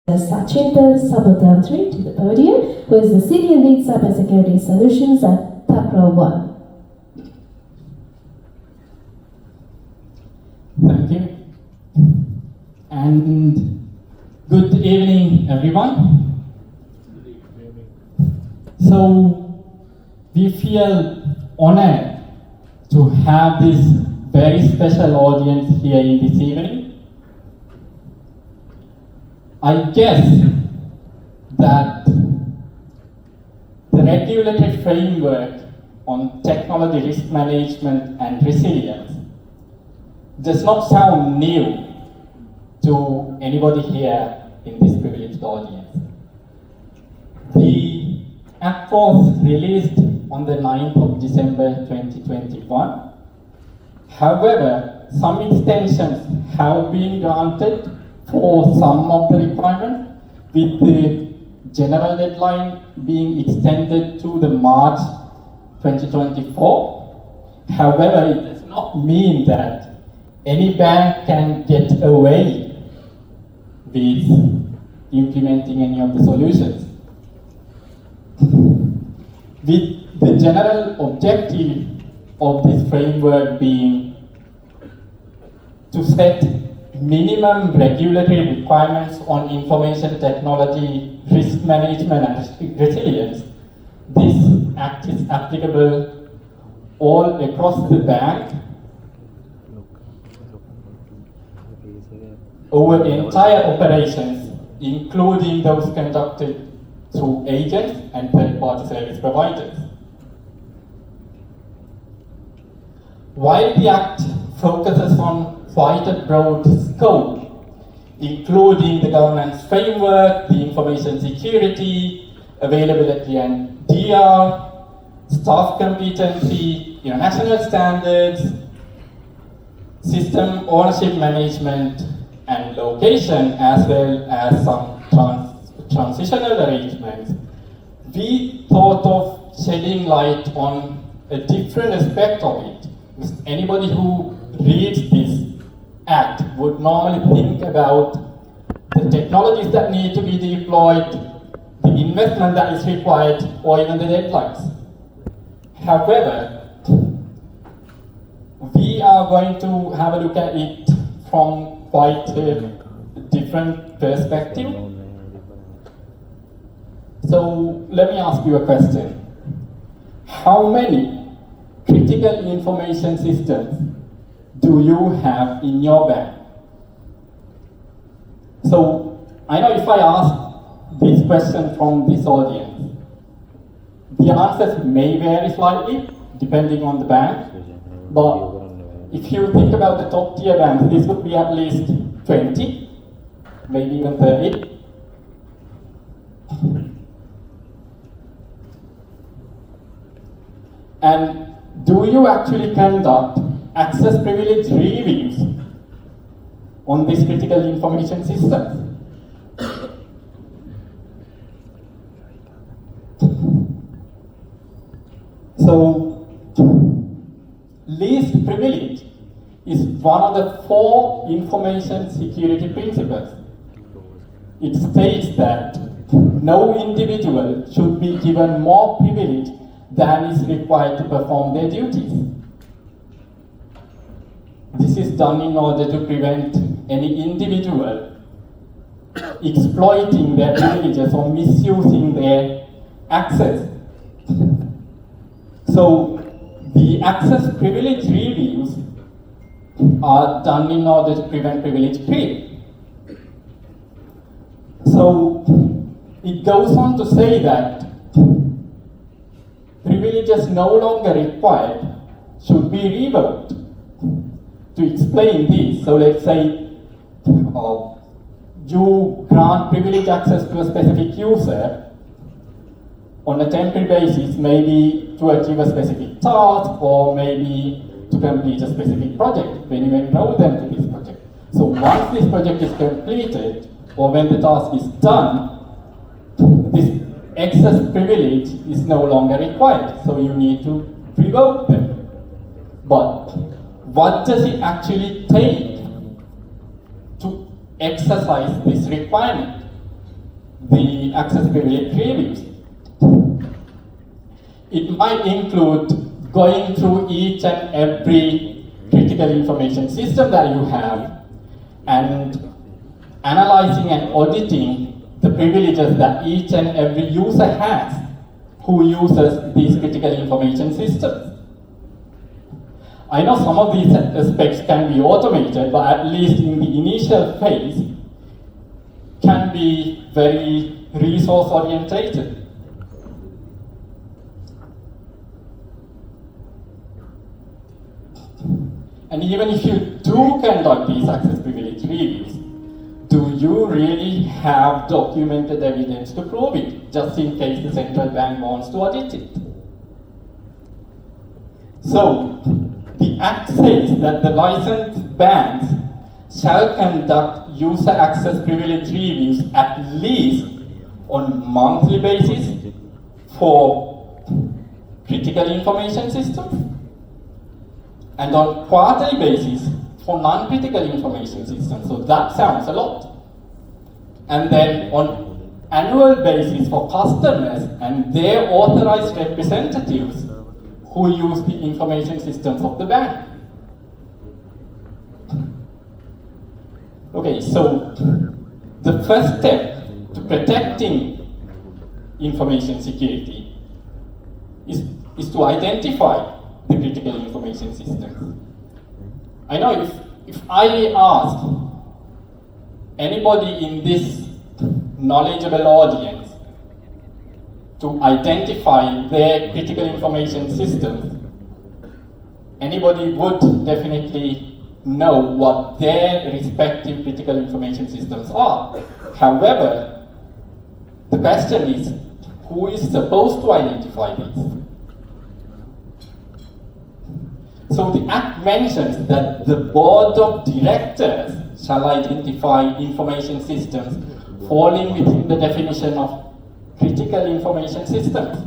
Sachinda Sabodantri to the podium, who is the Senior Lead Cybersecurity Solutions at Takra One. Thank you. And good evening, everyone. So, we feel honored to have this very special audience here in this evening. I guess that the regulatory framework on technology risk management and resilience does not sound new to anybody here in this privileged audience. The Act was released on the 9th of December 2021. However, some extensions have been granted for some of the requirements, with the general deadline being extended to the March 2024. However, it does not mean that any bank can get away with implementing any of the solutions. With the general objective of this framework being to set minimum regulatory requirements on information technology, risk management and resilience, this act is applicable all across the bank over entire operations, including those conducted through agents and third-party service providers. While the Act focuses on quite a broad scope, including the governance framework, the information security, availability and DR, staff competency, international standards, system ownership management and location, as well as some transitional arrangements, we thought of shedding light on a different aspect of it. Because anybody who reads this Act would normally think about the technologies that need to be deployed, the investment that is required, or even the deadlines. However, we are going to have a look at it from quite a different perspective. So let me ask you a question. How many critical information systems do you have in your bank? So I know if I ask this question from this audience, the answers may vary slightly depending on the bank, but if you think about the top tier banks, this would be at least 20, maybe even 30. And do you actually conduct access privilege reviews on this critical information system? So, least privilege is one of the 4 information security principles. It states that no individual should be given more privilege than is required to perform their duties. This is done in order to prevent any individual exploiting their privileges or misusing their access. So, the access privilege reviews are done in order to prevent privilege creep. So, it goes on to say that privileges no longer required should be revoked. To explain this, so let's say you grant privileged access to a specific user on a temporary basis, maybe to achieve a specific task or maybe to complete a specific project when you enroll them to this project. So once this project is completed or when the task is done, this access privilege is no longer required, so you need to revoke them. But what does it actually take to exercise this requirement? the accessibility reviews. It might include going through each and every critical information system that you have and analyzing and auditing the privileges that each and every user has who uses these critical information systems. I know some of these aspects can be automated, but at least in the initial phase, can be very resource orientated. And even if you do conduct these accessibility reviews, do you really have documented evidence to prove it, just in case the central bank wants to audit it? So, the Act says that the licensed banks shall conduct user access privilege reviews at least on monthly basis for critical information systems and on quarterly basis for non-critical information systems. So that sounds a lot. And then on annual basis for customers and their authorized representatives who use the information systems of the bank. Okay, so the first step to protecting information security is to identify the critical information systems. I know if I ask anybody in this knowledgeable audience to identify their critical information systems, anybody would definitely know what their respective critical information systems are. However, the question is, who is supposed to identify these? So the Act mentions that the board of directors shall identify information systems falling within the definition of critical information systems.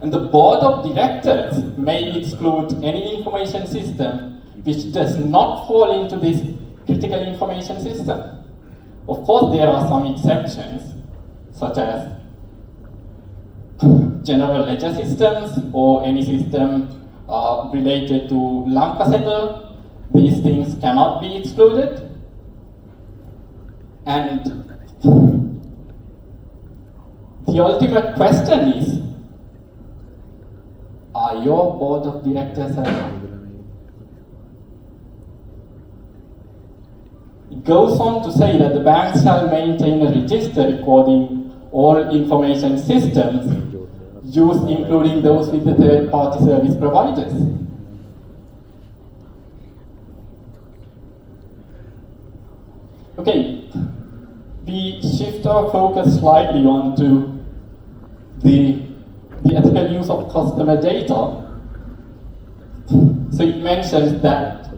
And the board of directors may exclude any information system which does not fall into this critical information system. Of course, there are some exceptions, such as general ledger systems or any system related to Lanka Settle. These things cannot be excluded. And the ultimate question is, are your board of directors alive? It goes on to say that the bank shall maintain a register recording all information systems used, including those with the third-party service providers. Okay, we shift our focus slightly onto the ethical use of customer data. So it mentions that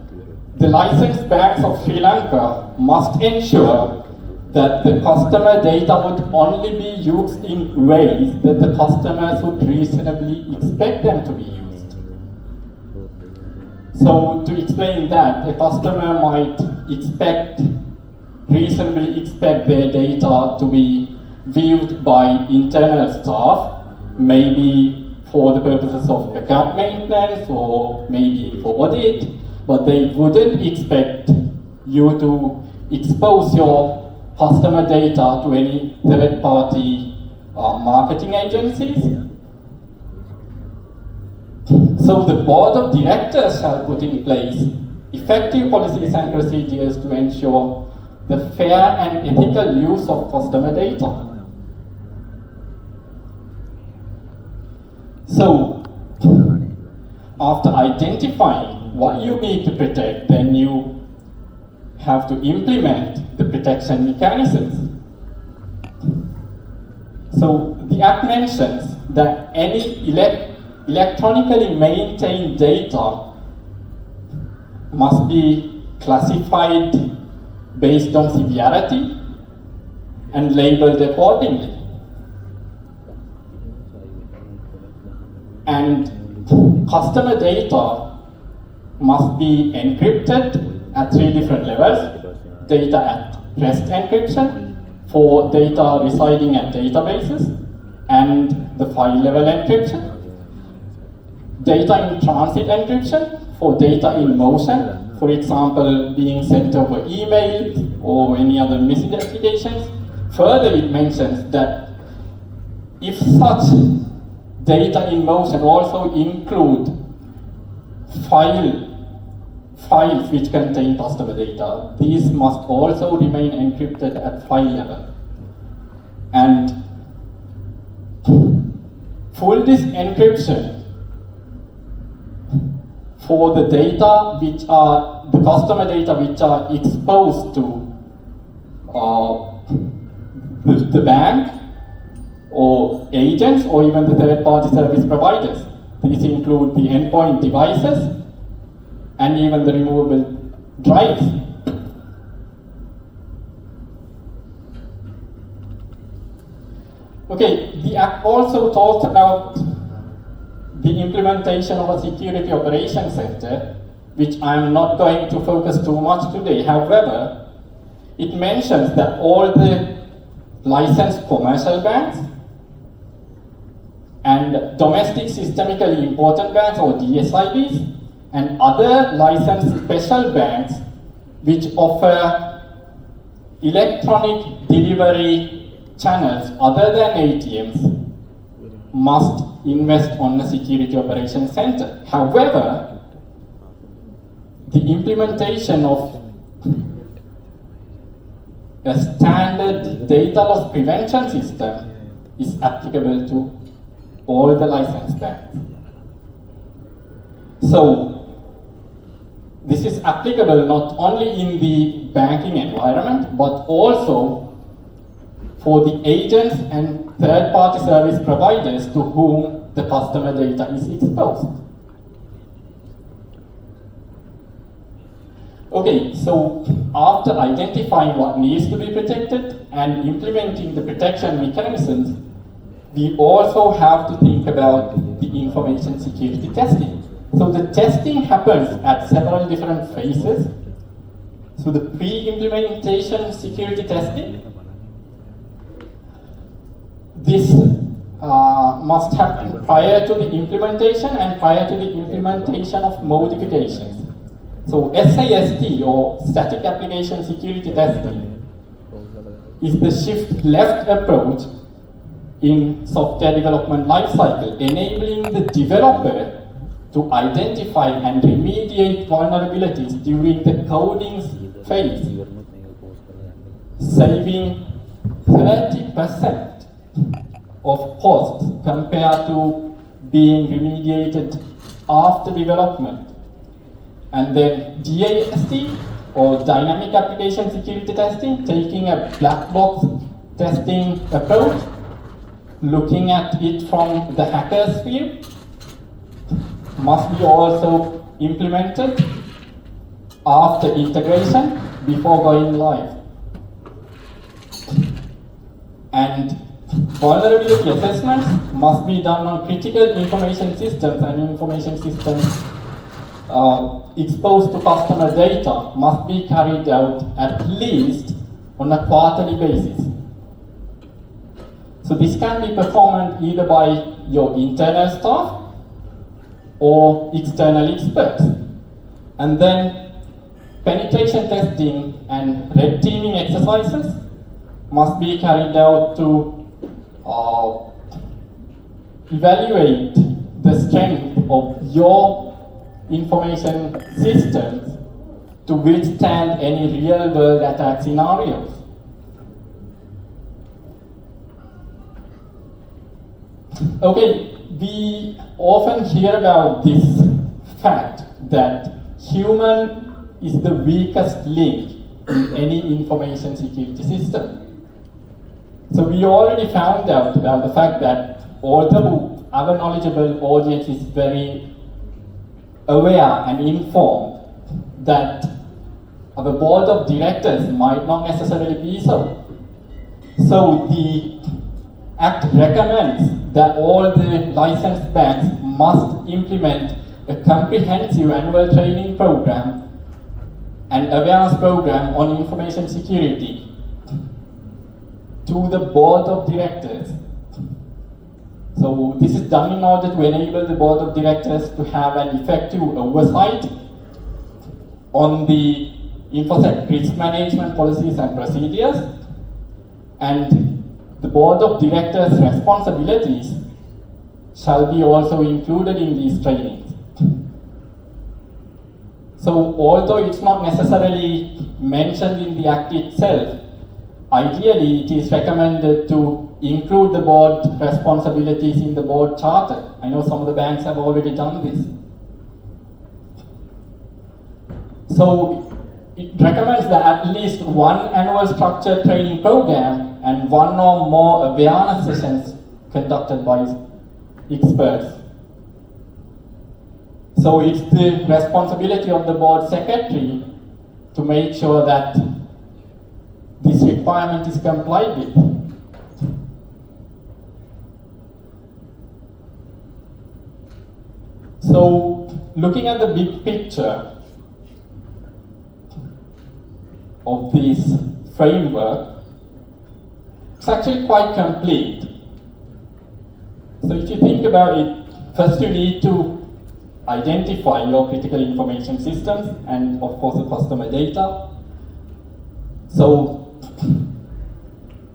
the licensed banks of Sri Lanka must ensure that the customer data would only be used in ways that the customers would reasonably expect them to be used. So to explain that, a customer might reasonably expect their data to be viewed by internal staff, maybe for the purposes of account maintenance or maybe for audit, but they wouldn't expect you to expose your customer data to any third-party marketing agencies. So the board of directors shall put in place effective policies and procedures to ensure the fair and ethical use of customer data. So, after identifying what you need to protect, then you have to implement the protection mechanisms. So, the Act mentions that any electronically maintained data must be classified based on severity and labeled accordingly. And customer data must be encrypted at 3 different levels. Data at REST encryption for data residing at databases and the file level encryption. Data in transit encryption for data in motion, for example, being sent over email or any other message applications. Further, it mentions that if such data in motion also include files which contain customer data, these must also remain encrypted at file level. And full disk encryption for the data which are, the customer data which are exposed to the bank or agents or even the third-party service providers. These include the endpoint devices and even the removable drives. Okay, the app also talks about the implementation of a security operations center, which I'm not going to focus too much today. However, it mentions that all the licensed commercial banks and domestic systemically important banks or DSIBs and other licensed special banks which offer electronic delivery channels other than ATMs must invest on a security operations center. However, the implementation of a standard data loss prevention system is applicable to all the licensed banks. So, this is applicable not only in the banking environment, but also for the agents and third-party service providers to whom the customer data is exposed. Okay, so after identifying what needs to be protected and implementing the protection mechanisms, we also have to think about the information security testing. So the testing happens at several different phases. So the pre-implementation security testing, this must happen prior to the implementation and prior to the implementation of modifications. So SAST or Static Application Security Testing is the shift left approach in software development lifecycle, enabling the developer to identify and remediate vulnerabilities during the coding phase, saving 30% of costs compared to being remediated after development. And then DAST or Dynamic Application Security Testing, taking a black box testing approach, looking at it from the hacker's view, must be also implemented after integration before going live. And vulnerability assessments must be done on critical information systems, and information systems exposed to customer data must be carried out at least on a quarterly basis. So this can be performed either by your internal staff or external experts. And then penetration testing and red teaming exercises must be carried out to evaluate the strength of your information systems to withstand any real-world attack scenarios. Okay, we often hear about this fact that human is the weakest link in any information security system. So we already found out about the fact that although our knowledgeable audience is very aware and informed, that our board of directors might not necessarily be so. So the Act recommends that all the licensed banks must implement a comprehensive annual training program and awareness program on information security to the board of directors. So this is done in order to enable the board of directors to have an effective oversight on the InfoSec risk management policies and procedures, and the board of directors' responsibilities shall be also included in these trainings. So although it's not necessarily mentioned in the Act itself, ideally it is recommended to include the board responsibilities in the board charter. I know some of the banks have already done this. So it recommends that at least one annual structured training program and one or more awareness sessions conducted by experts. So it's the responsibility of the board secretary to make sure that this requirement is complied with. So looking at the big picture of this framework, it's actually quite complete. So if you think about it, first you need to identify your critical information systems and of course the customer data. So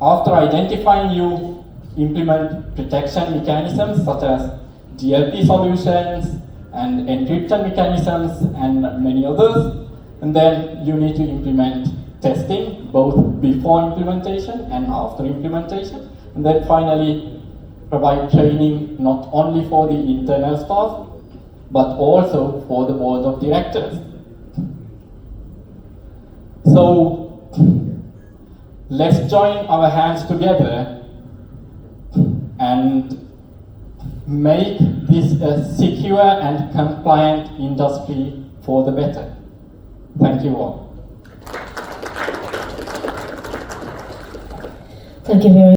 after identifying, you implement protection mechanisms such as DLP solutions and encryption mechanisms and many others. And then you need to implement testing both before implementation and after implementation. And then finally provide training not only for the internal staff but also for the board of directors. So let's join our hands together and make this a secure and compliant industry for the better. Thank you all. Thank you very